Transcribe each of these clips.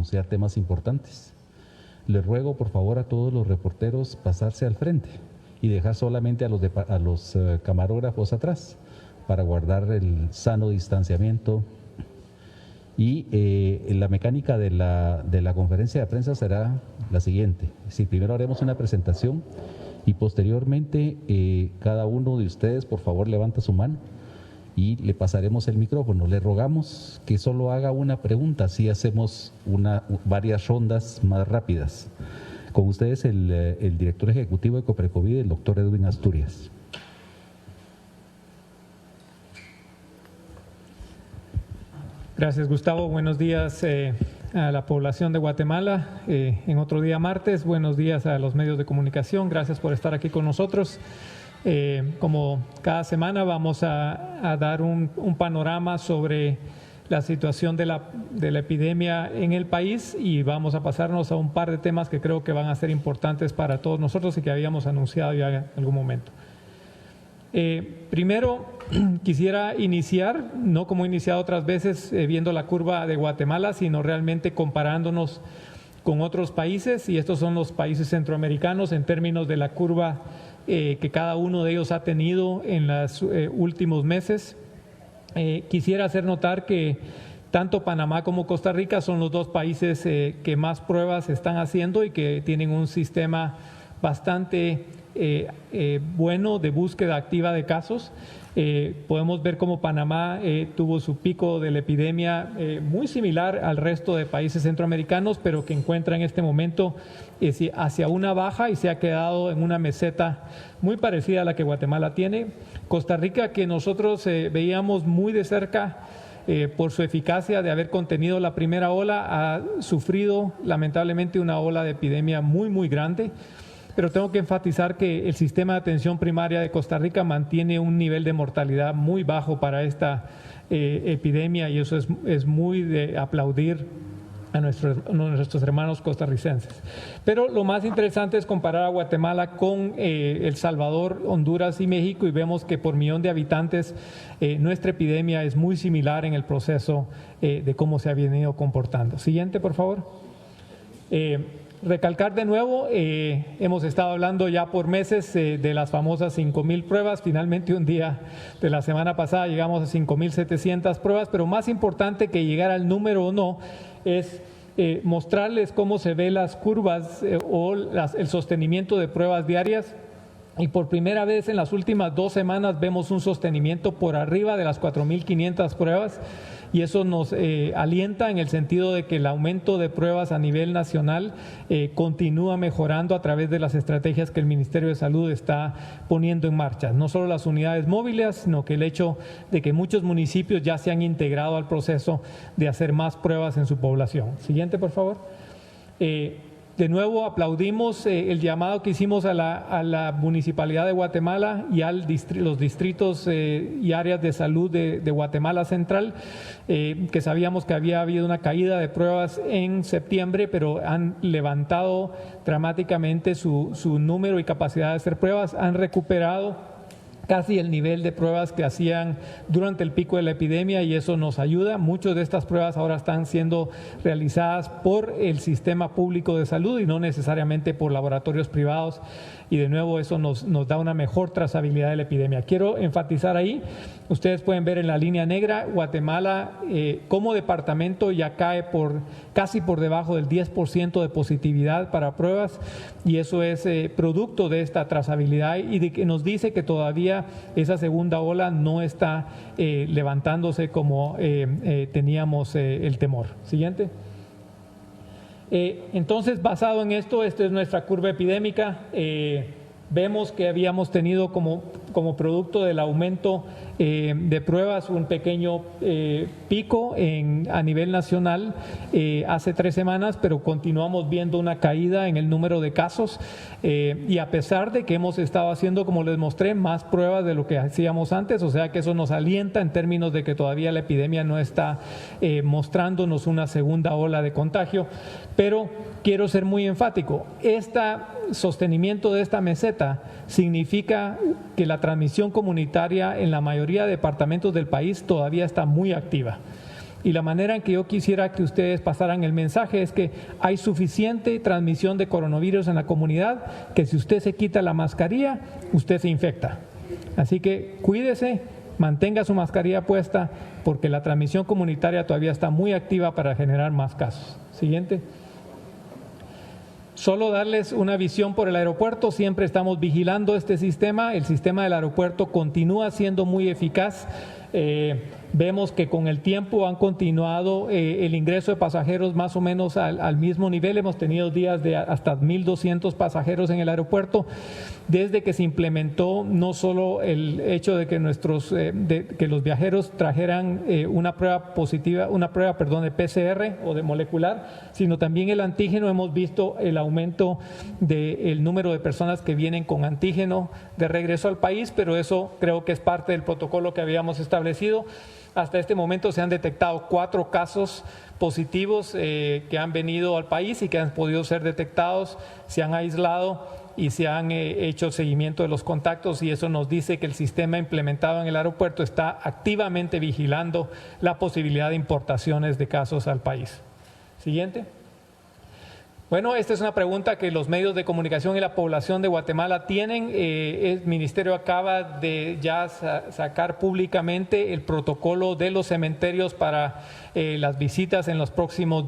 anunciar temas importantes. Les ruego por favor a todos los reporteros pasarse al frente y dejar solamente a los camarógrafos atrás para guardar el sano distanciamiento. Y la mecánica de la conferencia de prensa será la siguiente. Si primero haremos una presentación y posteriormente cada uno de ustedes por favor levanta su mano y le pasaremos el micrófono. Le rogamos que solo haga una pregunta, así hacemos varias rondas más rápidas. Con ustedes el director ejecutivo de Coprecovid, el doctor Edwin Asturias. Gracias, Gustavo. Buenos días a la población de Guatemala. En otro día martes, buenos días a los medios de comunicación. Gracias por estar aquí con nosotros. Como cada semana vamos a dar un panorama sobre la situación de la epidemia en el país y vamos a pasarnos a un par de temas que creo que van a ser importantes para todos nosotros y que habíamos anunciado ya en algún momento. Primero, quisiera iniciar, no como he iniciado otras veces viendo la curva de Guatemala, sino realmente comparándonos con otros países, y estos son los países centroamericanos en términos de la curva que cada uno de ellos ha tenido en los últimos meses. Quisiera hacer notar que tanto Panamá como Costa Rica son los dos países que más pruebas están haciendo y que tienen un sistema bastante bueno de búsqueda activa de casos. Podemos ver cómo Panamá tuvo su pico de la epidemia muy similar al resto de países centroamericanos, pero que encuentra en este momento hacia una baja y se ha quedado en una meseta muy parecida a la que Guatemala tiene. Costa Rica, que nosotros veíamos muy de cerca por su eficacia de haber contenido la primera ola, ha sufrido lamentablemente una ola de epidemia muy grande. Pero tengo que enfatizar que el sistema de atención primaria de Costa Rica mantiene un nivel de mortalidad muy bajo para esta epidemia, y eso es muy de aplaudir a nuestros hermanos costarricenses. Pero lo más interesante es comparar a Guatemala con El Salvador, Honduras y México, y vemos que por millón de habitantes nuestra epidemia es muy similar en el proceso de cómo se ha venido comportando. Siguiente, por favor. Recalcar de nuevo, hemos estado hablando ya por meses de las famosas 5,000 pruebas. Finalmente un día de la semana pasada llegamos a 5,700 pruebas, pero más importante que llegar al número o no es mostrarles cómo se ven las curvas el sostenimiento de pruebas diarias. Y por primera vez en las últimas 2 semanas vemos un sostenimiento por arriba de las 4,500 pruebas, y eso nos alienta en el sentido de que el aumento de pruebas a nivel nacional continúa mejorando a través de las estrategias que el Ministerio de Salud está poniendo en marcha. No solo las unidades móviles, sino que el hecho de que muchos municipios ya se han integrado al proceso de hacer más pruebas en su población. Siguiente, por favor. De nuevo aplaudimos el llamado que hicimos a la Municipalidad de Guatemala y a los distritos y áreas de salud de Guatemala Central, que sabíamos que había habido una caída de pruebas en septiembre, pero han levantado dramáticamente su número y capacidad de hacer pruebas, han recuperado casi el nivel de pruebas que hacían durante el pico de la epidemia, y eso nos ayuda. Muchas de estas pruebas ahora están siendo realizadas por el sistema público de salud y no necesariamente por laboratorios privados, y de nuevo eso nos da una mejor trazabilidad de la epidemia. Quiero enfatizar ahí, ustedes pueden ver en la línea negra, Guatemala como departamento ya cae casi por debajo del 10% de positividad para pruebas, y eso es producto de esta trazabilidad y de que nos dice que todavía esa segunda ola no está levantándose como teníamos el temor. Siguiente. Entonces, basado en esto, esta es nuestra curva epidémica. Vemos que habíamos tenido como producto del aumento de pruebas un pequeño pico a nivel nacional hace 3 semanas, pero continuamos viendo una caída en el número de casos, y a pesar de que hemos estado haciendo, como les mostré, más pruebas de lo que hacíamos antes, o sea que eso nos alienta en términos de que todavía la epidemia no está mostrándonos una segunda ola de contagio. Pero quiero ser muy enfático, sostenimiento de esta meseta significa que la transmisión comunitaria en la mayoría de departamentos del país todavía está muy activa. Y la manera en que yo quisiera que ustedes pasaran el mensaje es que hay suficiente transmisión de coronavirus en la comunidad, que si usted se quita la mascarilla, usted se infecta. Así que cuídese, mantenga su mascarilla puesta, porque la transmisión comunitaria todavía está muy activa para generar más casos. Siguiente. Solo darles una visión por el aeropuerto, siempre estamos vigilando este sistema, el sistema del aeropuerto continúa siendo muy eficaz. Vemos que con el tiempo han continuado el ingreso de pasajeros más o menos al mismo nivel. Hemos tenido días de hasta 1.200 pasajeros en el aeropuerto desde que se implementó no solo el hecho de que que los viajeros trajeran una prueba de PCR o de molecular, sino también el antígeno. Hemos visto el aumento del número de personas que vienen con antígeno de regreso al país, pero eso creo que es parte del protocolo que habíamos establecido. Hasta este momento se han detectado 4 casos positivos que han venido al país y que han podido ser detectados, se han aislado y se han hecho seguimiento de los contactos, y eso nos dice que el sistema implementado en el aeropuerto está activamente vigilando la posibilidad de importaciones de casos al país. Siguiente. Bueno, esta es una pregunta que los medios de comunicación y la población de Guatemala tienen. El Ministerio acaba de ya sacar públicamente el protocolo de los cementerios para las visitas en los próximos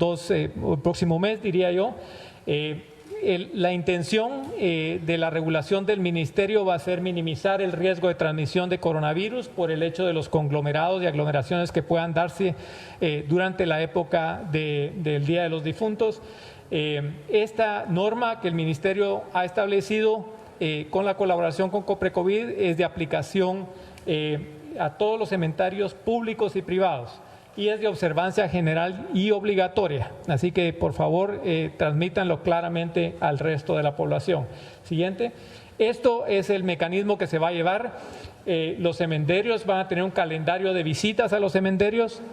próximo mes, diría yo. La intención de la regulación del Ministerio va a ser minimizar el riesgo de transmisión de coronavirus por el hecho de los conglomerados y aglomeraciones que puedan darse durante la época del Día de los Difuntos. Esta norma que el Ministerio ha establecido con la colaboración con Coprecovid es de aplicación a todos los cementerios públicos y privados y es de observancia general y obligatoria. Así que, por favor, transmítanlo claramente al resto de la población. Siguiente. Esto es el mecanismo que se va a llevar. Los cementerios van a tener un calendario de visitas a los cementerios.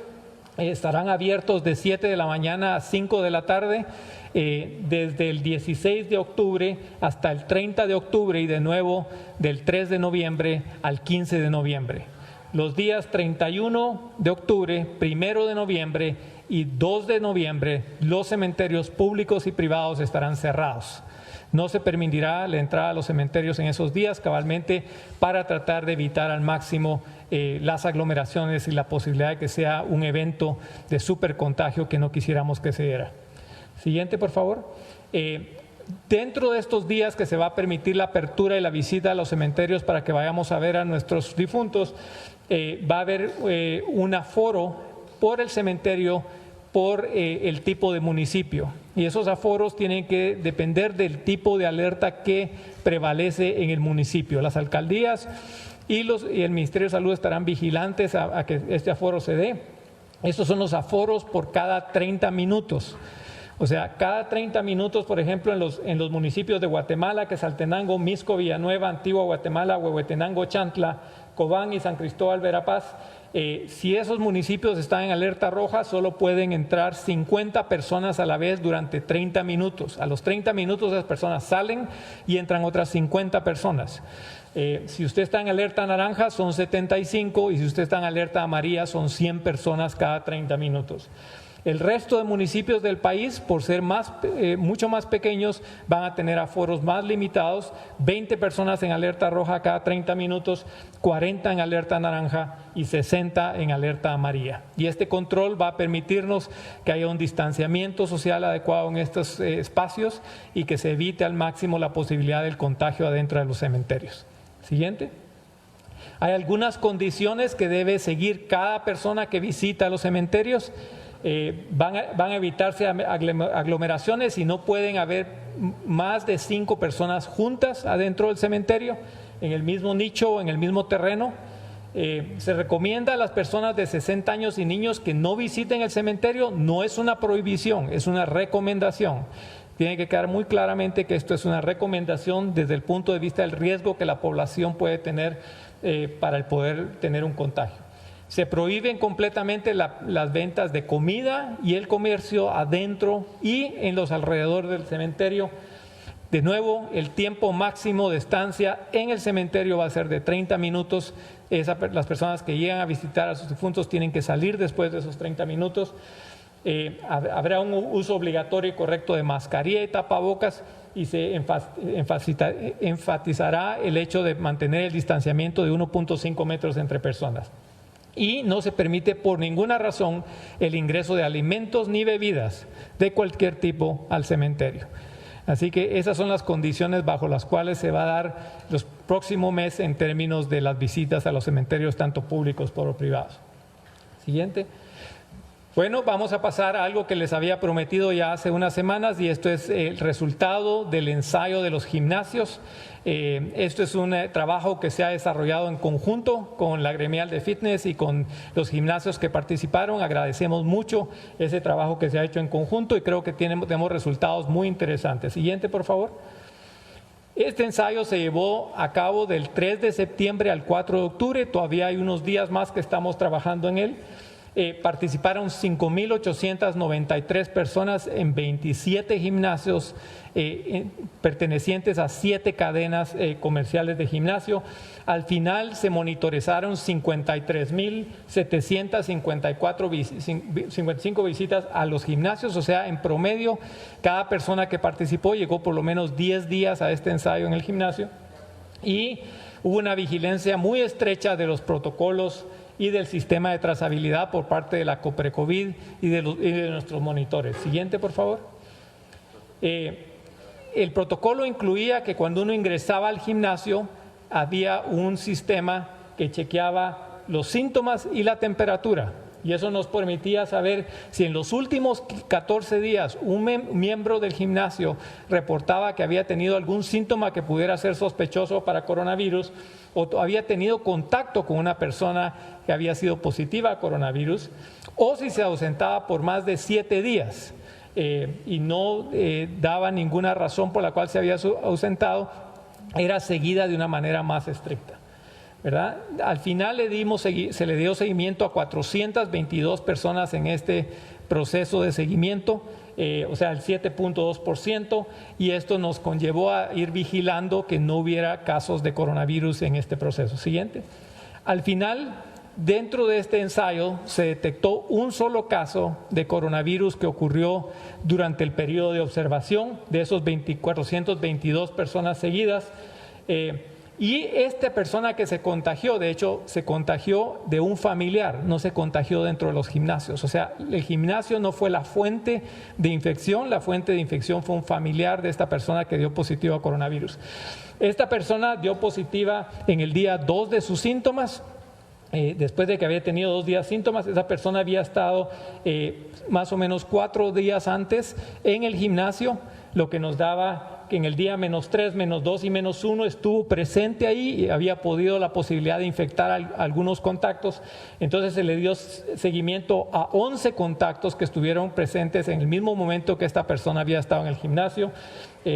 Estarán abiertos de 7 de la mañana a 5 de la tarde. Desde el 16 de octubre hasta el 30 de octubre y de nuevo del 3 de noviembre al 15 de noviembre. Los días 31 de octubre, 1 de noviembre y 2 de noviembre, los cementerios públicos y privados estarán cerrados. No se permitirá la entrada a los cementerios en esos días, cabalmente para tratar de evitar al máximo las aglomeraciones y la posibilidad de que sea un evento de supercontagio que no quisiéramos que se diera. Siguiente, por favor. Dentro de estos días que se va a permitir la apertura y la visita a los cementerios para que vayamos a ver a nuestros difuntos, va a haber un aforo por el cementerio por el tipo de municipio. Y esos aforos tienen que depender del tipo de alerta que prevalece en el municipio. Las alcaldías y el Ministerio de Salud estarán vigilantes a que este aforo se dé. Estos son los aforos por cada 30 minutos. O sea, cada 30 minutos, por ejemplo, en los municipios de Guatemala, Quetzaltenango, Mixco, Villanueva, Antigua Guatemala, Huehuetenango, Chantla, Cobán y San Cristóbal, Verapaz, si esos municipios están en alerta roja, solo pueden entrar 50 personas a la vez durante 30 minutos. A los 30 minutos esas personas salen y entran otras 50 personas. Si usted está en alerta naranja son 75 y si usted está en alerta amarilla son 100 personas cada 30 minutos. El resto de municipios del país, por ser mucho más pequeños, van a tener aforos más limitados, 20 personas en alerta roja cada 30 minutos, 40 en alerta naranja y 60 en alerta amarilla. Y este control va a permitirnos que haya un distanciamiento social adecuado en estos espacios y que se evite al máximo la posibilidad del contagio adentro de los cementerios. Siguiente. Hay algunas condiciones que debe seguir cada persona que visita los cementerios. Van a evitarse aglomeraciones y no pueden haber más de 5 personas juntas adentro del cementerio, en el mismo nicho o en el mismo terreno. Se recomienda a las personas de 60 años y niños que no visiten el cementerio. No es una prohibición, es una recomendación. Tiene que quedar muy claramente que esto es una recomendación desde el punto de vista del riesgo que la población puede tener para el poder tener un contagio. Se prohíben completamente las ventas de comida y el comercio adentro y en los alrededores del cementerio. De nuevo, el tiempo máximo de estancia en el cementerio va a ser de 30 minutos. Las personas que llegan a visitar a sus difuntos tienen que salir después de esos 30 minutos. Habrá un uso obligatorio y correcto de mascarilla y tapabocas, y se enfatizará el hecho de mantener el distanciamiento de 1.5 metros entre personas. Y no se permite por ninguna razón el ingreso de alimentos ni bebidas de cualquier tipo al cementerio. Así que esas son las condiciones bajo las cuales se va a dar los próximos meses en términos de las visitas a los cementerios, tanto públicos como privados. Siguiente. Bueno, vamos a pasar a algo que les había prometido ya hace unas semanas, y esto es el resultado del ensayo de los gimnasios. Esto es un trabajo que se ha desarrollado en conjunto con la gremial de fitness y con los gimnasios que participaron. Agradecemos mucho ese trabajo que se ha hecho en conjunto y creo que tenemos resultados muy interesantes. Siguiente, por favor. Este ensayo se llevó a cabo del 3 de septiembre al 4 de octubre. Todavía hay unos días más que estamos trabajando en él. Participaron 5.893 personas en 27 gimnasios pertenecientes a 7 cadenas comerciales de gimnasio. Al final se monitorizaron 53.755 visitas a los gimnasios, o sea, en promedio, cada persona que participó llegó por lo menos 10 días a este ensayo en el gimnasio, y hubo una vigilancia muy estrecha de los protocolos y del sistema de trazabilidad por parte de la Coprecovid y de nuestros monitores. Siguiente, por favor. El protocolo incluía que cuando uno ingresaba al gimnasio había un sistema que chequeaba los síntomas y la temperatura, y eso nos permitía saber si en los últimos 14 días un miembro del gimnasio reportaba que había tenido algún síntoma que pudiera ser sospechoso para coronavirus, o había tenido contacto con una persona que había sido positiva a coronavirus, o si se ausentaba por más de 7 días y no daba ninguna razón por la cual se había ausentado, era seguida de una manera más estricta, ¿verdad? Al final se le dio seguimiento a 422 personas en este proceso de seguimiento, o sea, el 7.2%, y esto nos conllevó a ir vigilando que no hubiera casos de coronavirus en este proceso. Siguiente. Al final, dentro de este ensayo se detectó un solo caso de coronavirus que ocurrió durante el periodo de observación de esos 422 personas seguidas. Y esta persona que se contagió, de hecho, se contagió de un familiar, no se contagió dentro de los gimnasios. O sea, el gimnasio no fue la fuente de infección, la fuente de infección fue un familiar de esta persona que dio positivo a coronavirus. Esta persona dio positiva en el día 2 de sus síntomas. Después de que había tenido 2 días síntomas, esa persona había estado más o menos 4 días antes en el gimnasio, lo que nos daba que en el día -3, -2 y -1 estuvo presente ahí y había podido la posibilidad de infectar a algunos contactos. Entonces se le dio seguimiento a 11 contactos que estuvieron presentes en el mismo momento que esta persona había estado en el gimnasio.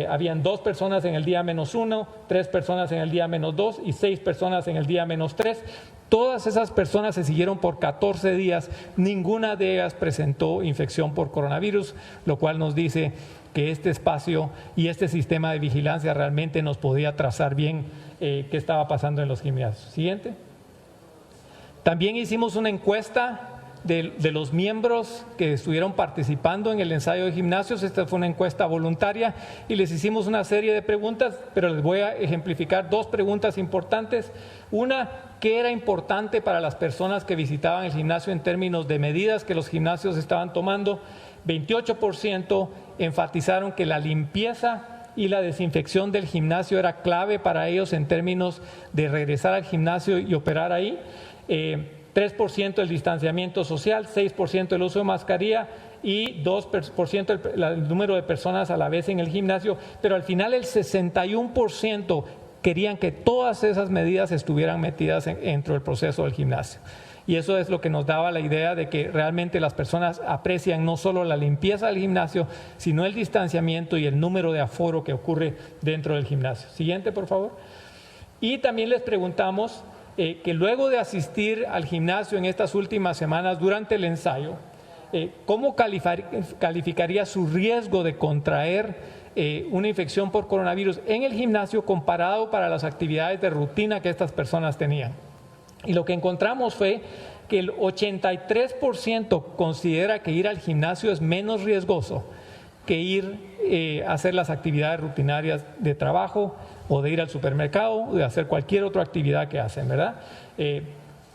Habían 2 personas en el día -1, 3 personas en el día -2 y 6 personas en el día -3. Todas esas personas se siguieron por 14 días, ninguna de ellas presentó infección por coronavirus, lo cual nos dice que este espacio y este sistema de vigilancia realmente nos podía trazar bien qué estaba pasando en los gimnasios. Siguiente. También hicimos una encuesta de los miembros que estuvieron participando en el ensayo de gimnasios. Esta fue una encuesta voluntaria y les hicimos una serie de preguntas, pero les voy a ejemplificar 2 preguntas importantes. Una, ¿qué era importante para las personas que visitaban el gimnasio en términos de medidas que los gimnasios estaban tomando? 28% enfatizaron que la limpieza y la desinfección del gimnasio era clave para ellos en términos de regresar al gimnasio y operar ahí. 3% el distanciamiento social, 6% el uso de mascarilla y 2% el número de personas a la vez en el gimnasio, pero al final el 61% querían que todas esas medidas estuvieran metidas dentro del proceso del gimnasio. Y eso es lo que nos daba la idea de que realmente las personas aprecian no solo la limpieza del gimnasio, sino el distanciamiento y el número de aforo que ocurre dentro del gimnasio. Siguiente, por favor. Y también les preguntamos que luego de asistir al gimnasio en estas últimas semanas durante el ensayo, ¿cómo calificaría su riesgo de contraer una infección por coronavirus en el gimnasio comparado para las actividades de rutina que estas personas tenían? Y lo que encontramos fue que el 83% considera que ir al gimnasio es menos riesgoso que ir a hacer las actividades rutinarias de trabajo o de ir al supermercado o de hacer cualquier otra actividad que hacen, ¿verdad?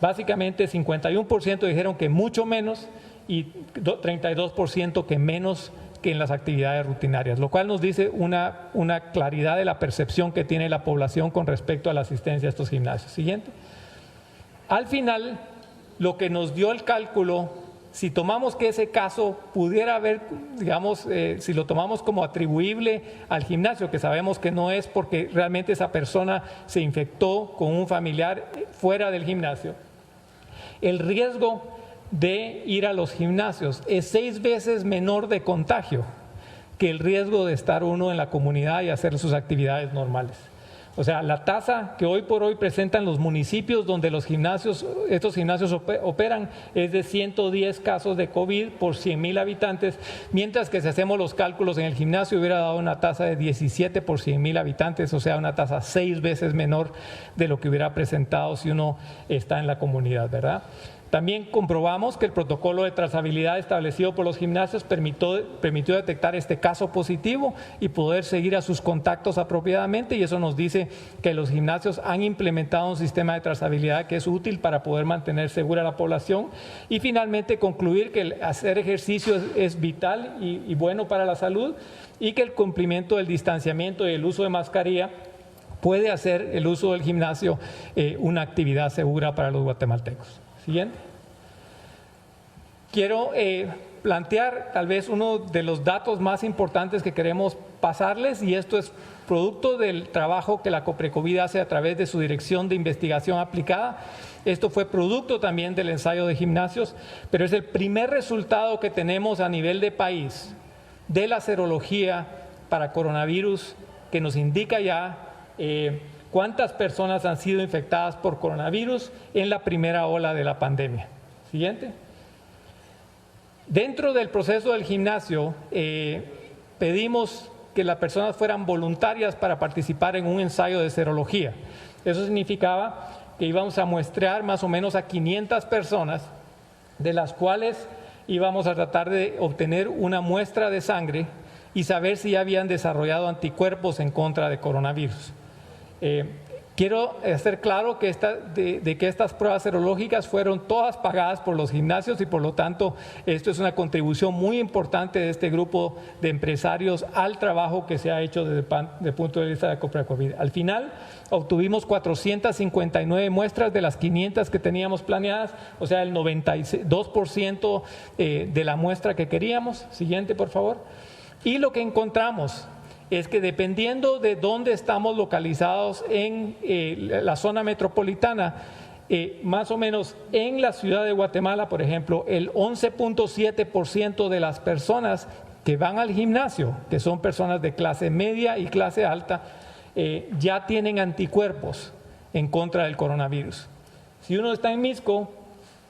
Básicamente 51% dijeron que mucho menos y 32% que menos que en las actividades rutinarias, lo cual nos dice una claridad de la percepción que tiene la población con respecto a la asistencia a estos gimnasios. Siguiente. Al final, lo que nos dio el cálculo, si tomamos que ese caso pudiera haber, digamos, si lo tomamos como atribuible al gimnasio, que sabemos que no es porque realmente esa persona se infectó con un familiar fuera del gimnasio, el riesgo de ir a los gimnasios es 6 veces menor de contagio que el riesgo de estar uno en la comunidad y hacer sus actividades normales. O sea, la tasa que hoy por hoy presentan los municipios donde estos gimnasios operan es de 110 casos de COVID por 100,000 habitantes, mientras que si hacemos los cálculos en el gimnasio hubiera dado una tasa de 17 por 100,000 habitantes, o sea, una tasa 6 veces menor de lo que hubiera presentado si uno está en la comunidad, ¿verdad? También comprobamos que el protocolo de trazabilidad establecido por los gimnasios permitió detectar este caso positivo y poder seguir a sus contactos apropiadamente, y eso nos dice que los gimnasios han implementado un sistema de trazabilidad que es útil para poder mantener segura la población. Y finalmente concluir que el hacer ejercicio es vital y bueno para la salud, y que el cumplimiento del distanciamiento y el uso de mascarilla puede hacer el uso del gimnasio una actividad segura para los guatemaltecos. Siguiente. Quiero plantear tal vez uno de los datos más importantes que queremos pasarles, y esto es producto del trabajo que la Coprecovid hace a través de su Dirección de Investigación Aplicada. Esto fue producto también del ensayo de gimnasios, pero es el primer resultado que tenemos a nivel de país de la serología para coronavirus que nos indica ya cuántas personas han sido infectadas por coronavirus en la primera ola de la pandemia. Siguiente. Dentro del proceso del gimnasio, pedimos que las personas fueran voluntarias para participar en un ensayo de serología. Eso significaba que íbamos a muestrear más o menos a 500 personas, de las cuales íbamos a tratar de obtener una muestra de sangre y saber si ya habían desarrollado anticuerpos en contra de coronavirus. Quiero hacer claro que estas pruebas serológicas fueron todas pagadas por los gimnasios, y por lo tanto esto es una contribución muy importante de este grupo de empresarios al trabajo que se ha hecho desde el punto de vista de la Coprecovid. Al final obtuvimos 459 muestras de las 500 que teníamos planeadas, o sea, el 92% de la muestra que queríamos. Siguiente, por favor. Y lo que encontramos es que dependiendo de dónde estamos localizados en la zona metropolitana, más o menos en la ciudad de Guatemala, por ejemplo, el 11.7% de las personas que van al gimnasio, que son personas de clase media y clase alta, ya tienen anticuerpos en contra del coronavirus. Si uno está en Misco,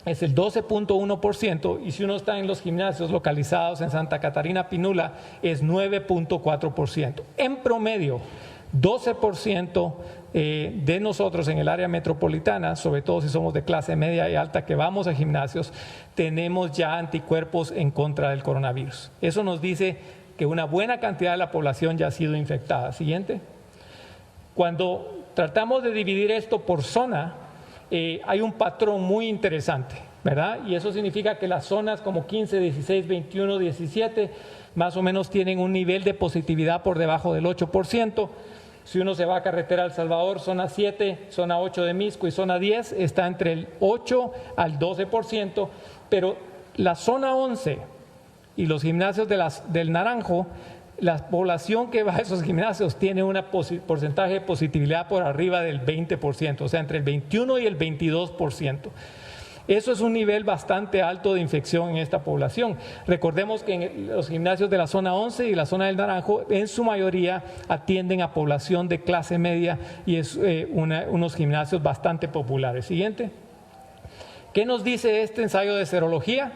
es el 12.1%, y si uno está en los gimnasios localizados en Santa Catarina Pinula, es 9.4%. En promedio, 12% de nosotros en el área metropolitana, sobre todo si somos de clase media y alta que vamos a gimnasios, tenemos ya anticuerpos en contra del coronavirus. Eso nos dice que una buena cantidad de la población ya ha sido infectada. Siguiente. Cuando tratamos de dividir esto por zona, hay un patrón muy interesante, ¿verdad? Y eso significa que las zonas como 15, 16, 21, 17 más o menos tienen un nivel de positividad por debajo del 8%. Si uno se va a carretera El Salvador, zona 7, zona 8 de Misco y zona 10 está entre el 8 al 12%, pero la zona 11 y los gimnasios del Naranjo, la población que va a esos gimnasios tiene un porcentaje de positividad por arriba del 20%, o sea, entre el 21 y el 22%. Eso es un nivel bastante alto de infección en esta población. Recordemos que en los gimnasios de la zona 11 y la zona del Naranjo, en su mayoría atienden a población de clase media, y es unos gimnasios bastante populares. Siguiente. ¿Qué nos dice este ensayo de serología?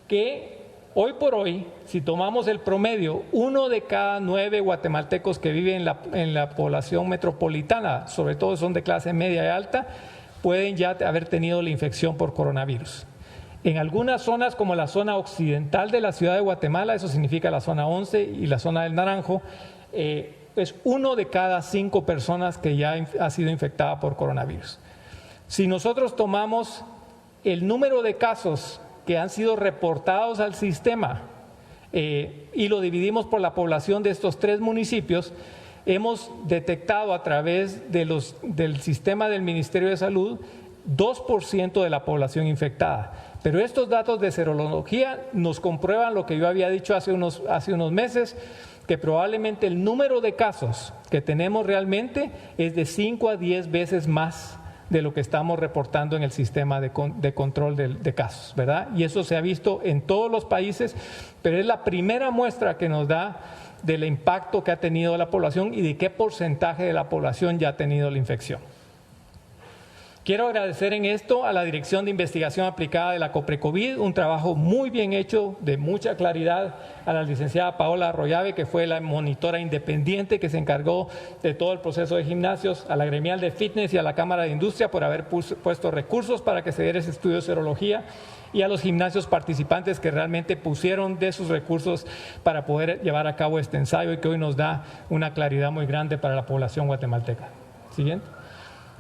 Que hoy por hoy, si tomamos el promedio, 1 de cada 9 guatemaltecos que viven en la población metropolitana, sobre todo son de clase media y alta, pueden ya haber tenido la infección por coronavirus. En algunas zonas, como la zona occidental de la ciudad de Guatemala, eso significa la zona 11 y la zona del Naranjo, es 1 de cada 5 personas que ya ha sido infectada por coronavirus. Si nosotros tomamos el número de casos que han sido reportados al sistema y lo dividimos por la población de estos 3 municipios, hemos detectado a través del sistema del Ministerio de Salud 2% de la población infectada. Pero estos datos de serología nos comprueban lo que yo había dicho hace unos meses, que probablemente el número de casos que tenemos realmente es de 5 a 10 veces más de lo que estamos reportando en el sistema de control de casos, ¿verdad? Y eso se ha visto en todos los países, pero es la primera muestra que nos da del impacto que ha tenido la población y de qué porcentaje de la población ya ha tenido la infección. Quiero agradecer en esto a la Dirección de Investigación Aplicada de la COPRECOVID, un trabajo muy bien hecho, de mucha claridad, a la licenciada Paola Arroyave, que fue la monitora independiente que se encargó de todo el proceso de gimnasios, a la Gremial de Fitness y a la Cámara de Industria por haber puesto recursos para que se diera ese estudio de serología, y a los gimnasios participantes que realmente pusieron de sus recursos para poder llevar a cabo este ensayo y que hoy nos da una claridad muy grande para la población guatemalteca. Siguiente.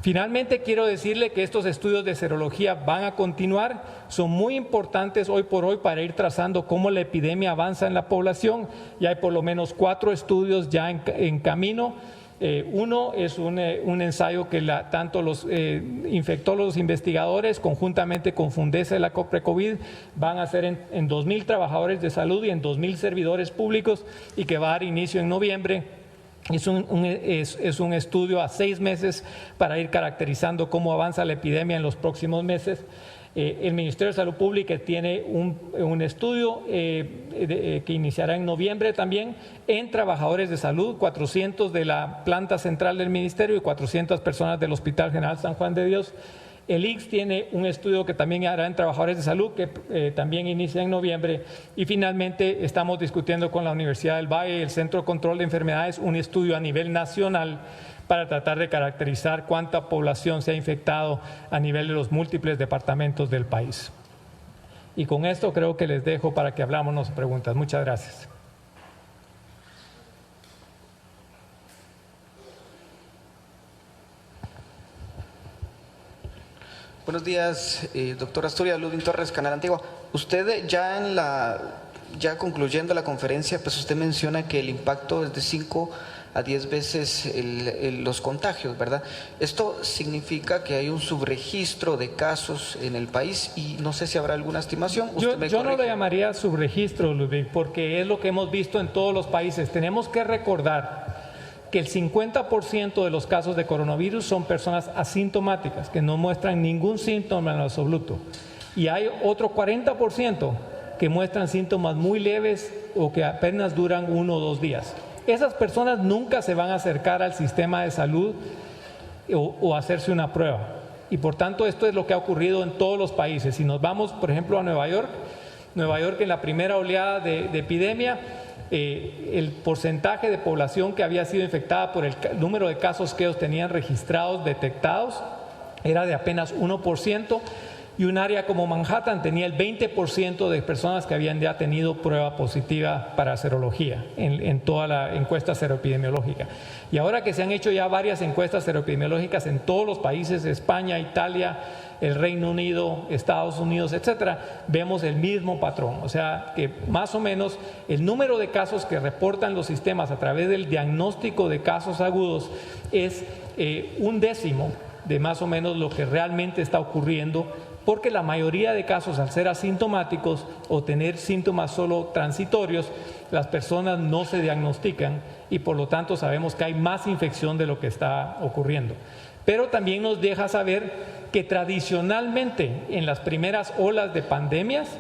Finalmente, quiero decirle que estos estudios de serología van a continuar, son muy importantes hoy por hoy para ir trazando cómo la epidemia avanza en la población. Ya hay por lo menos 4 estudios ya en camino. Uno es un ensayo que tanto los infectólogos investigadores, conjuntamente con Fundesa y la COPRECOVID, van a hacer en 2,000 trabajadores de salud y en 2,000 servidores públicos, y que va a dar inicio en noviembre. Es un estudio a 6 meses para ir caracterizando cómo avanza la epidemia en los próximos meses. El Ministerio de Salud Pública tiene un estudio que iniciará en noviembre también en trabajadores de salud, 400 de la planta central del Ministerio y 400 personas del Hospital General San Juan de Dios. El ICS tiene un estudio que también hará en trabajadores de salud, que también inicia en noviembre. Y finalmente estamos discutiendo con la Universidad del Valle y el Centro de Control de Enfermedades un estudio a nivel nacional para tratar de caracterizar cuánta población se ha infectado a nivel de los múltiples departamentos del país. Y con esto creo que les dejo para que hablamos preguntas. Muchas gracias. Buenos días, doctor Asturias. Ludwig Torres, Canal Antigua. Usted ya concluyendo la conferencia, pues usted menciona que el impacto es de 5 a 10 veces los contagios, ¿verdad? Esto significa que hay un subregistro de casos en el país y no sé si habrá alguna estimación. Yo no lo llamaría subregistro, Ludwig, porque es lo que hemos visto en todos los países. Tenemos que recordar que el 50% de los casos de coronavirus son personas asintomáticas, que no muestran ningún síntoma en absoluto. Y hay otro 40% que muestran síntomas muy leves o que apenas duran 1 o 2 días. Esas personas nunca se van a acercar al sistema de salud o hacerse una prueba. Y por tanto, esto es lo que ha ocurrido en todos los países. Si nos vamos, por ejemplo, a Nueva York en la primera oleada de epidemia, el porcentaje de población que había sido infectada por el número de casos que ellos tenían registrados, detectados, era de apenas 1%, y un área como Manhattan tenía el 20% de personas que habían ya tenido prueba positiva para serología en toda la encuesta seroepidemiológica. Y ahora que se han hecho ya varias encuestas seroepidemiológicas en todos los países, España, Italia, el Reino Unido, Estados Unidos, etcétera, vemos el mismo patrón. O sea que más o menos el número de casos que reportan los sistemas a través del diagnóstico de casos agudos es 1/10 de más o menos lo que realmente está ocurriendo, porque la mayoría de casos, al ser asintomáticos o tener síntomas solo transitorios, las personas no se diagnostican y por lo tanto sabemos que hay más infección de lo que está ocurriendo. Pero también nos deja saber que tradicionalmente en las primeras olas de pandemias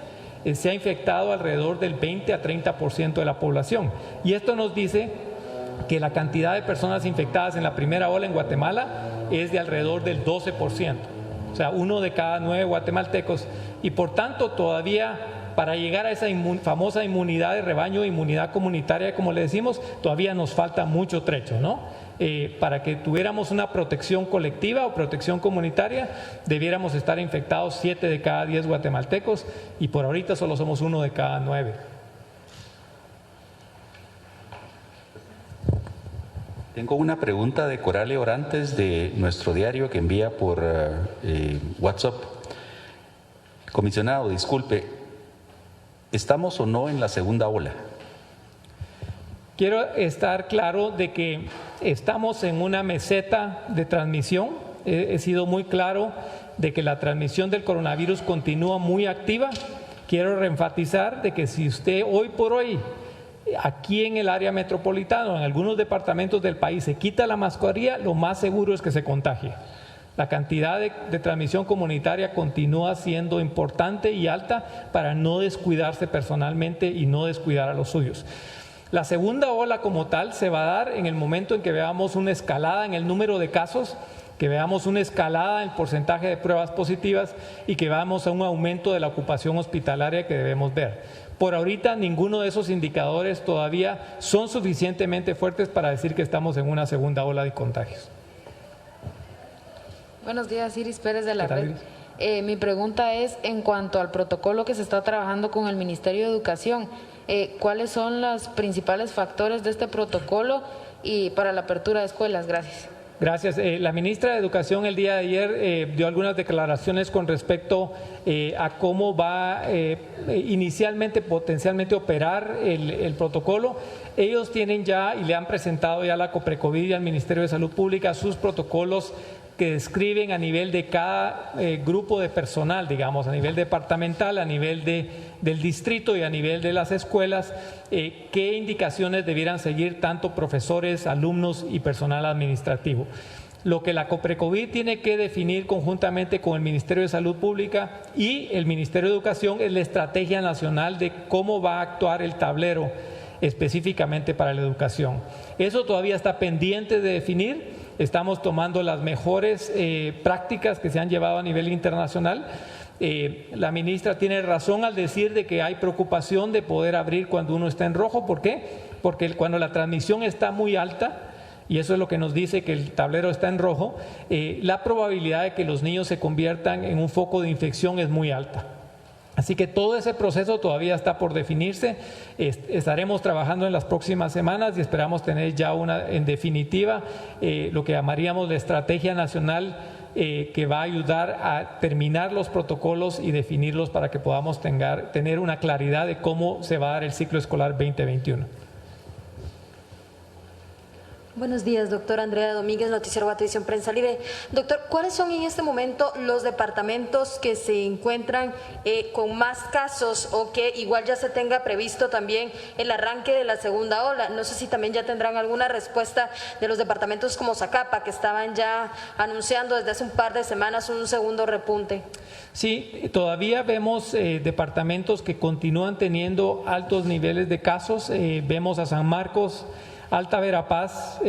se ha infectado alrededor del 20 a 30% de la población. Y esto nos dice que la cantidad de personas infectadas en la primera ola en Guatemala es de alrededor del 12%. O sea, 1 de cada 9 guatemaltecos. Y por tanto, todavía para llegar a esa famosa inmunidad de rebaño, inmunidad comunitaria, como le decimos, todavía nos falta mucho trecho, ¿no? para que tuviéramos una protección colectiva o protección comunitaria, debiéramos estar infectados 7 de cada 10 guatemaltecos y por ahorita solo somos 1 de cada 9. Tengo una pregunta de Coralie Orantes de nuestro diario que envía por WhatsApp. Comisionado, disculpe, ¿estamos o no en la segunda ola? Quiero estar claro de que estamos en una meseta de transmisión. He sido muy claro de que la transmisión del coronavirus continúa muy activa. Quiero reenfatizar de que si usted hoy por hoy aquí en el área metropolitana, en algunos departamentos del país, se quita la mascarilla, lo más seguro es que se contagie. La cantidad de transmisión comunitaria continúa siendo importante y alta para no descuidarse personalmente y no descuidar a los suyos. La segunda ola como tal se va a dar en el momento en que veamos una escalada en el número de casos, que veamos una escalada en el porcentaje de pruebas positivas y que veamos un aumento de la ocupación hospitalaria que debemos ver. Por ahorita ninguno de esos indicadores todavía son suficientemente fuertes para decir que estamos en una segunda ola de contagios. Buenos días, Iris Pérez de la Red. Mi pregunta es en cuanto al protocolo que se está trabajando con el Ministerio de Educación. ¿Cuáles son los principales factores de este protocolo y para la apertura de escuelas? Gracias. Gracias. La ministra de Educación el día de ayer dio algunas declaraciones con respecto a cómo va inicialmente, potencialmente operar el protocolo. Ellos tienen ya y le han presentado ya a la Coprecovid y al Ministerio de Salud Pública sus protocolos que describen a nivel de cada grupo de personal, digamos, a nivel departamental, a nivel del distrito y a nivel de las escuelas, qué indicaciones debieran seguir tanto profesores, alumnos y personal administrativo. Lo que la Coprecovid tiene que definir conjuntamente con el Ministerio de Salud Pública y el Ministerio de Educación es la estrategia nacional de cómo va a actuar el tablero específicamente para la educación. Eso todavía está pendiente de definir. Estamos tomando las mejores prácticas que se han llevado a nivel internacional. La ministra tiene razón al decir de que hay preocupación de poder abrir cuando uno está en rojo. ¿Por qué? Porque cuando la transmisión está muy alta, y eso es lo que nos dice que el tablero está en rojo, la probabilidad de que los niños se conviertan en un foco de infección es muy alta. Así que todo ese proceso todavía está por definirse. Estaremos trabajando en las próximas semanas y esperamos tener ya en definitiva lo que llamaríamos la estrategia nacional que va a ayudar a terminar los protocolos y definirlos para que podamos tener una claridad de cómo se va a dar el ciclo escolar 2021. Buenos días, doctora Andrea Domínguez, Noticiero Guatevisión Prensa Libre. Doctor, ¿cuáles son en este momento los departamentos que se encuentran con más casos o que igual ya se tenga previsto también el arranque de la segunda ola? No sé si también ya tendrán alguna respuesta de los departamentos como Zacapa, que estaban ya anunciando desde hace un par de semanas un segundo repunte. Sí, todavía vemos departamentos que continúan teniendo altos niveles de casos. Vemos a San Marcos, Alta Verapaz,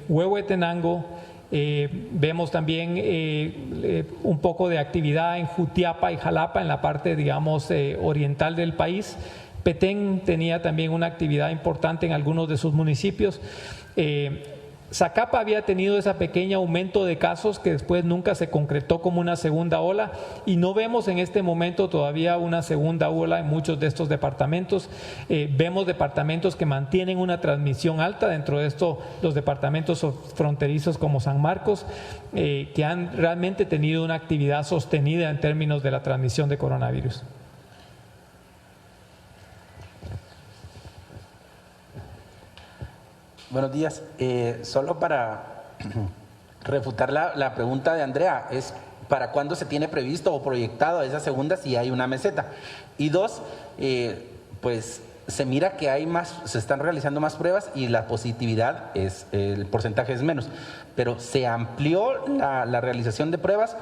Huehuetenango, vemos también un poco de actividad en Jutiapa y Jalapa, en la parte, digamos, oriental del país. Petén tenía también una actividad importante en algunos de sus municipios. Zacapa había tenido ese pequeño aumento de casos que después nunca se concretó como una segunda ola y no vemos en este momento todavía una segunda ola en muchos de estos departamentos. Vemos departamentos que mantienen una transmisión alta, dentro de esto los departamentos fronterizos como San Marcos, que han realmente tenido una actividad sostenida en términos de la transmisión de coronavirus. Buenos días. Solo para refutar la pregunta de Andrea, es ¿para cuándo se tiene previsto o proyectado esa segunda si hay una meseta? Y dos, pues se mira que se están realizando más pruebas y la positividad el porcentaje es menos. Pero se amplió la realización de pruebas,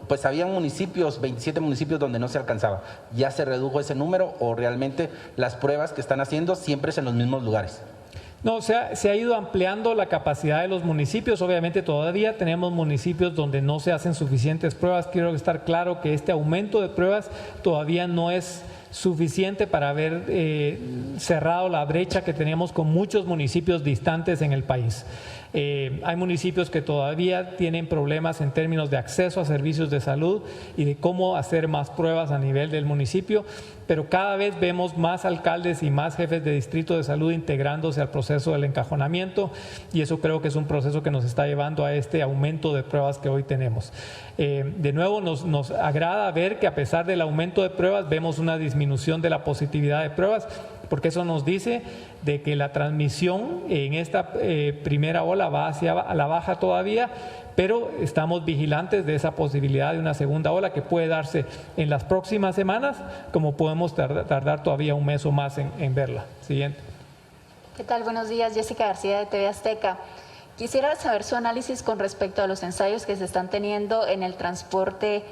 pues había municipios, 27 municipios donde no se alcanzaba. ¿Ya se redujo ese número o realmente las pruebas que están haciendo siempre es en los mismos lugares? No, se ha ido ampliando la capacidad de los municipios. Obviamente todavía tenemos municipios donde no se hacen suficientes pruebas. Quiero estar claro que este aumento de pruebas todavía no es suficiente para haber cerrado la brecha que teníamos con muchos municipios distantes en el país. Hay municipios que todavía tienen problemas en términos de acceso a servicios de salud y de cómo hacer más pruebas a nivel del municipio, pero cada vez vemos más alcaldes y más jefes de distrito de salud integrándose al proceso del encajonamiento, y eso creo que es un proceso que nos está llevando a este aumento de pruebas que hoy tenemos. De nuevo, nos agrada ver que a pesar del aumento de pruebas vemos una disminución de la positividad de pruebas, porque eso nos dice de que la transmisión en esta primera ola va hacia la baja todavía, pero estamos vigilantes de esa posibilidad de una segunda ola que puede darse en las próximas semanas, como podemos tardar todavía un mes o más en verla. Siguiente. ¿Qué tal? Buenos días, Jessica García de TV Azteca. Quisiera saber su análisis con respecto a los ensayos que se están teniendo en el transporte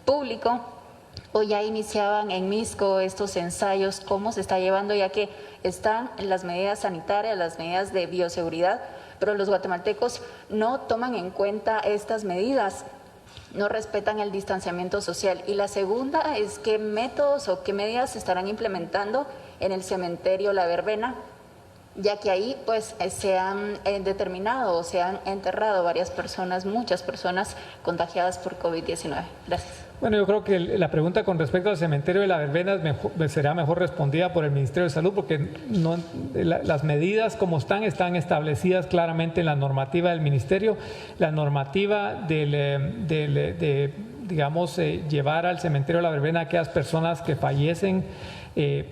público. Hoy ya iniciaban en Misco estos ensayos, cómo se está llevando, ya que están las medidas sanitarias, las medidas de bioseguridad, pero los guatemaltecos no toman en cuenta estas medidas, no respetan el distanciamiento social. Y la segunda es qué métodos o qué medidas se estarán implementando en el cementerio La Verbena, ya que ahí pues se han determinado o se han enterrado varias personas, muchas personas contagiadas por COVID-19. Gracias. Bueno, yo creo que la pregunta con respecto al cementerio de La Verbena será mejor respondida por el Ministerio de Salud, porque las medidas como están establecidas claramente en la normativa del Ministerio. La normativa de llevar al cementerio de La Verbena a aquellas personas que fallecen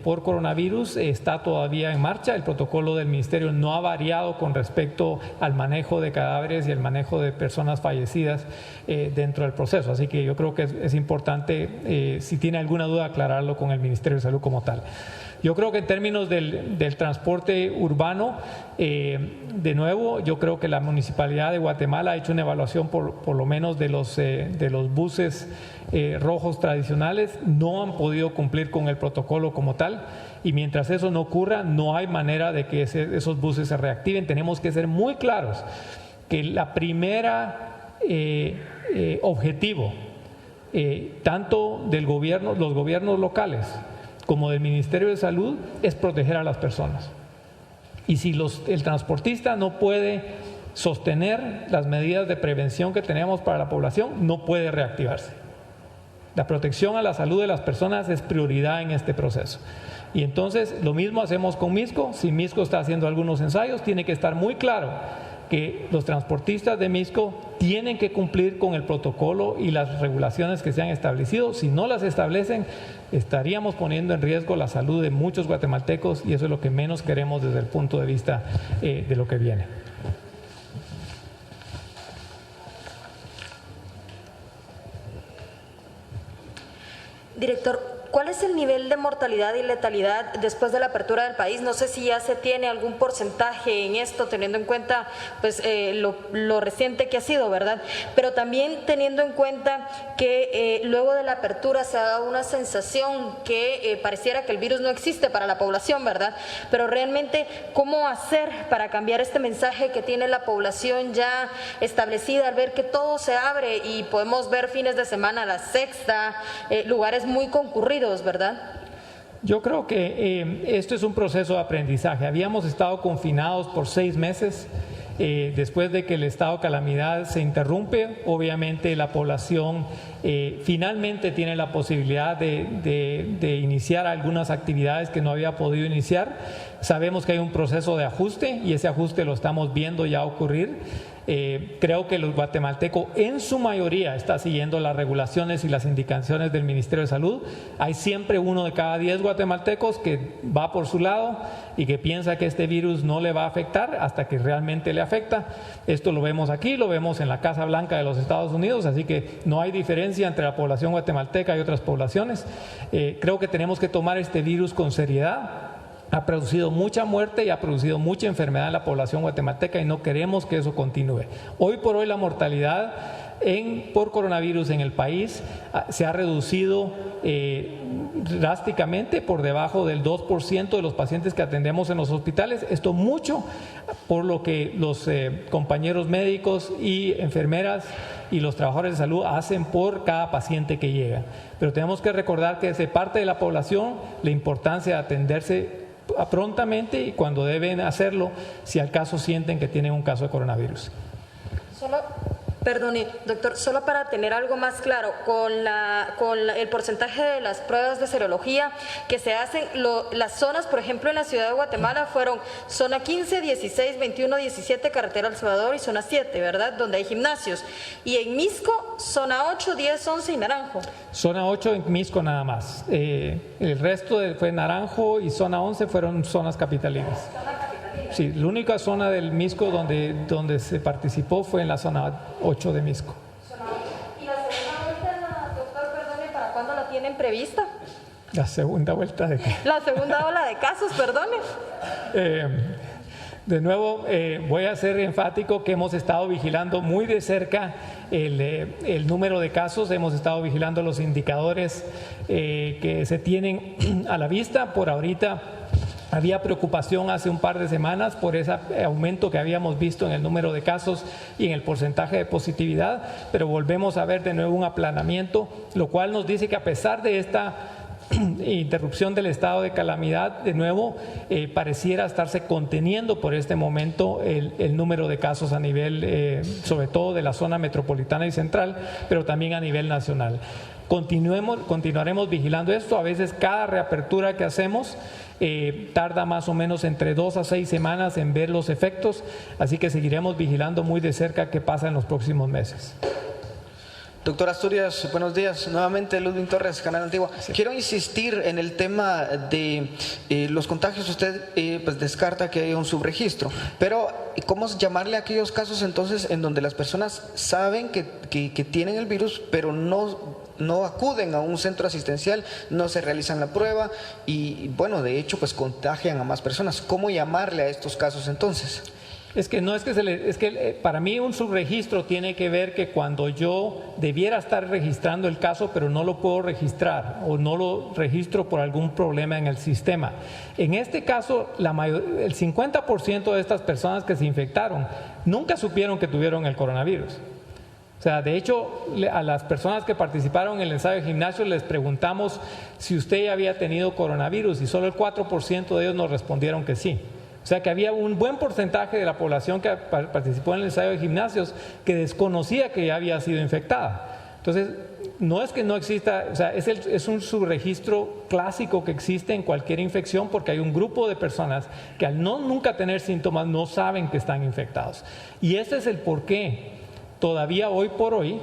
por coronavirus está todavía en marcha. El protocolo del Ministerio no ha variado con respecto al manejo de cadáveres y el manejo de personas fallecidas dentro del proceso. Así que yo creo que es importante, si tiene alguna duda, aclararlo con el Ministerio de Salud como tal. Yo creo que en términos del transporte urbano, de nuevo, yo creo que la Municipalidad de Guatemala ha hecho una evaluación por lo menos de los buses rojos tradicionales. No han podido cumplir con el protocolo como tal, y mientras eso no ocurra, no hay manera de que esos buses se reactiven. Tenemos que ser muy claros que la primera objetivo, tanto del gobierno, los gobiernos locales, como del Ministerio de Salud, es proteger a las personas. Y si el transportista no puede sostener las medidas de prevención que tenemos para la población, no puede reactivarse. La protección a la salud de las personas es prioridad en este proceso. Y entonces lo mismo hacemos con Misco. Si Misco está haciendo algunos ensayos, tiene que estar muy claro que los transportistas de Misco tienen que cumplir con el protocolo y las regulaciones que se han establecido. Si no las establecen, estaríamos poniendo en riesgo la salud de muchos guatemaltecos, y eso es lo que menos queremos desde el punto de vista de lo que viene. Director, ¿cuál es el nivel de mortalidad y letalidad después de la apertura del país? No sé si ya se tiene algún porcentaje en esto, teniendo en cuenta pues, lo reciente que ha sido, ¿verdad? Pero también teniendo en cuenta que luego de la apertura se ha dado una sensación que pareciera que el virus no existe para la población, ¿verdad? Pero realmente, ¿cómo hacer para cambiar este mensaje que tiene la población ya establecida al ver que todo se abre y podemos ver fines de semana La Sexta, lugares muy concurridos, ¿verdad? Yo creo que esto es un proceso de aprendizaje. Habíamos estado confinados por 6 meses. Después de que el estado de calamidad se interrumpe, obviamente la población finalmente tiene la posibilidad de iniciar algunas actividades que no había podido iniciar. Sabemos que hay un proceso de ajuste y ese ajuste lo estamos viendo ya ocurrir. Creo que los guatemaltecos en su mayoría está siguiendo las regulaciones y las indicaciones del Ministerio de Salud. Hay siempre 1 de cada 10 guatemaltecos que va por su lado y que piensa que este virus no le va a afectar hasta que realmente le afecta. Esto lo vemos aquí, lo vemos en la Casa Blanca de los Estados Unidos, así que no hay diferencia entre la población guatemalteca y otras poblaciones. Creo que tenemos que tomar este virus con seriedad. Ha producido mucha muerte y ha producido mucha enfermedad en la población guatemalteca y no queremos que eso continúe. Hoy por hoy la mortalidad por coronavirus en el país se ha reducido drásticamente, por debajo del 2% de los pacientes que atendemos en los hospitales. Esto mucho por lo que los compañeros médicos y enfermeras y los trabajadores de salud hacen por cada paciente que llega. Pero tenemos que recordar que de parte de la población la importancia de atenderse prontamente y cuando deben hacerlo, si al caso sienten que tienen un caso de coronavirus. Perdone, doctor, solo para tener algo más claro, con el porcentaje de las pruebas de serología que se hacen, las zonas, por ejemplo, en la ciudad de Guatemala fueron zona 15, 16, 21, 17, carretera El Salvador y zona 7, ¿verdad? Donde hay gimnasios. Y en Misco, zona 8, 10, 11 y Naranjo. Zona 8 en Misco nada más. El resto fue Naranjo y zona 11 fueron zonas capitalinas. Sí, la única zona del Misco donde se participó fue en la zona 8 de Misco. ¿Y la segunda vuelta, doctor, perdone, para cuándo la tienen prevista? ¿La segunda vuelta de qué? La segunda ola de casos, perdone. De nuevo, voy a ser enfático que hemos estado vigilando muy de cerca el número de casos, hemos estado vigilando los indicadores que se tienen a la vista. Por ahorita había preocupación hace un par de semanas por ese aumento que habíamos visto en el número de casos y en el porcentaje de positividad, pero volvemos a ver de nuevo un aplanamiento, lo cual nos dice que a pesar de esta interrupción del estado de calamidad, de nuevo pareciera estarse conteniendo por este momento el número de casos a nivel, sobre todo de la zona metropolitana y central, pero también a nivel nacional. Continuaremos vigilando esto. A veces cada reapertura que hacemos tarda más o menos entre 2 a 6 semanas en ver los efectos, así que seguiremos vigilando muy de cerca qué pasa en los próximos meses. Doctor Asturias, buenos días. Nuevamente Ludwig Torres, Canal Antigua. Sí. Quiero insistir en el tema de los contagios. Usted pues descarta que haya un subregistro, pero ¿cómo llamarle a aquellos casos entonces en donde las personas saben que tienen el virus, pero no acuden a un centro asistencial, no se realizan la prueba y bueno, de hecho pues contagian a más personas? ¿Cómo llamarle a estos casos entonces? Es que para mí un subregistro tiene que ver que cuando yo debiera estar registrando el caso, pero no lo puedo registrar o no lo registro por algún problema en el sistema. En este caso, el 50% de estas personas que se infectaron nunca supieron que tuvieron el coronavirus. O sea, de hecho, a las personas que participaron en el ensayo de gimnasio les preguntamos si usted ya había tenido coronavirus y solo el 4% de ellos nos respondieron que sí. O sea que había un buen porcentaje de la población que participó en el ensayo de gimnasios que desconocía que ya había sido infectada. Entonces, no es que no exista, o sea, es un subregistro clásico que existe en cualquier infección porque hay un grupo de personas que al nunca tener síntomas no saben que están infectados. Y ese es el porqué. Todavía hoy por hoy,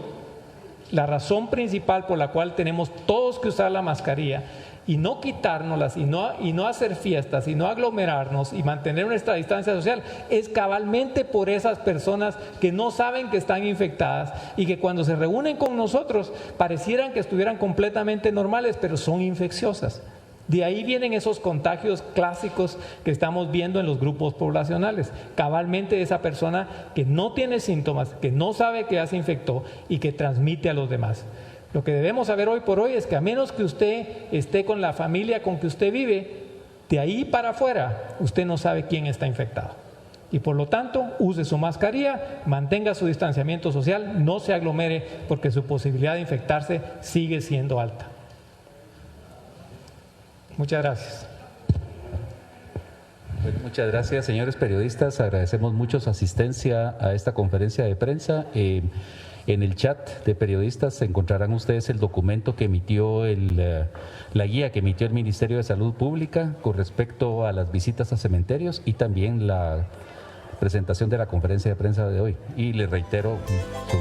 la razón principal por la cual tenemos todos que usar la mascarilla y no quitárnoslas y no hacer fiestas y no aglomerarnos y mantener nuestra distancia social es cabalmente por esas personas que no saben que están infectadas y que cuando se reúnen con nosotros parecieran que estuvieran completamente normales, pero son infecciosas. De ahí vienen esos contagios clásicos que estamos viendo en los grupos poblacionales. Cabalmente esa persona que no tiene síntomas, que no sabe que ya se infectó y que transmite a los demás. Lo que debemos saber hoy por hoy es que a menos que usted esté con la familia con que usted vive, de ahí para afuera usted no sabe quién está infectado. Y por lo tanto, use su mascarilla, mantenga su distanciamiento social, no se aglomere porque su posibilidad de infectarse sigue siendo alta. Muchas gracias. Bueno, muchas gracias, señores periodistas. Agradecemos mucho su asistencia a esta conferencia de prensa. En el chat de periodistas encontrarán ustedes el documento que emitió la guía que emitió el Ministerio de Salud Pública con respecto a las visitas a cementerios y también la presentación de la conferencia de prensa de hoy. Y les reitero su